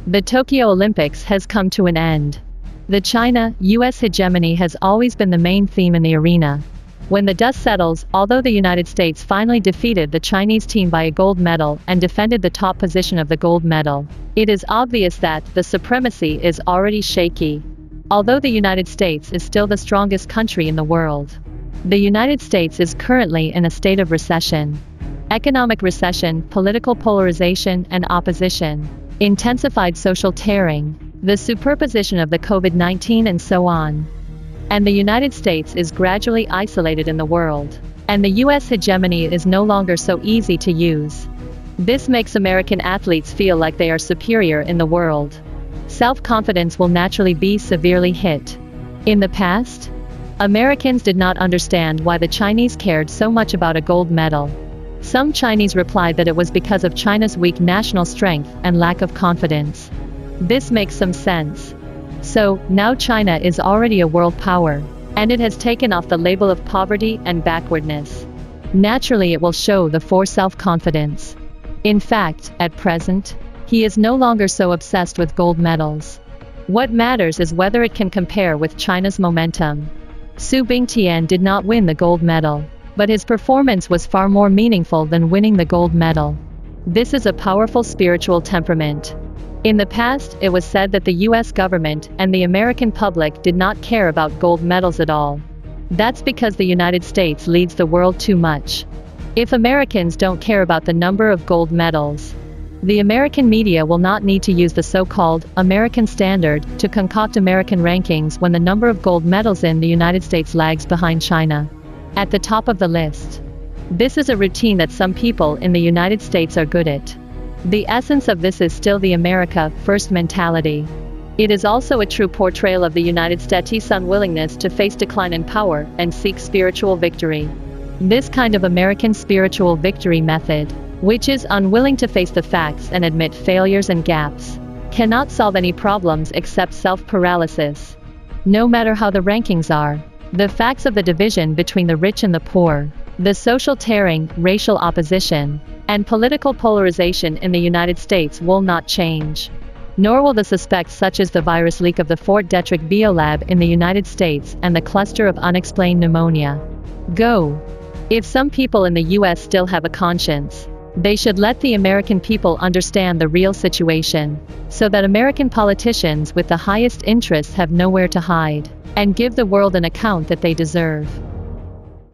The Tokyo Olympics has come to an end. The China-US hegemony has always been the main theme in the arena. When the dust settles, although the United States finally defeated the Chinese team by a gold medal and defended the top position of the gold medal, it is obvious that the supremacy is already shaky. Although the United States is still the strongest country in the world, the United States is currently in a state of recession. Economic recession, political polarization and opposition, intensified social tearing, the superposition of the COVID-19 and so on. And the United States is gradually isolated in the world. And the US hegemony is no longer so easy to use. This makes American athletes feel like they are superior in the world. Self-confidence will naturally be severely hit. In the past, Americans did not understand why the Chinese cared so much about a gold medal. Some Chinese replied that it was because of China's weak national strength and lack of confidence. This makes some sense. So, now China is already a world power, and it has taken off the label of poverty and backwardness. Naturally, it will show the for self-confidence. In fact, at present, he is no longer so obsessed with gold medals. What matters is whether it can compare with China's momentum. Su Bingtian did not win the gold medal, but his performance was far more meaningful than winning the gold medal. This is a powerful spiritual temperament. In the past, it was said that the US government and the American public did not care about gold medals at all. That's because the United States leads the world too much. If Americans don't care about the number of gold medals, the American media will not need to use the so-called American standard to concoct American rankings when the number of gold medals in the United States lags behind China at the top of the list. This is a routine that some people in the United States are good at. The essence of this is still the America First mentality. It is also a true portrayal of the United States' unwillingness to face decline in power and seek spiritual victory. This kind of American spiritual victory method, which is unwilling to face the facts and admit failures and gaps, cannot solve any problems except self-paralysis. No matter how the rankings are, the facts of the division between the rich and the poor, the social tearing, racial opposition, and political polarization in the United States will not change. Nor will the suspects such as the virus leak of the Fort Detrick biolab in the United States and the cluster of unexplained pneumonia go. If some people in the US still have a conscience, they should let the American people understand the real situation, so that American politicians with the highest interests have nowhere to hide, and give the world an account that they deserve.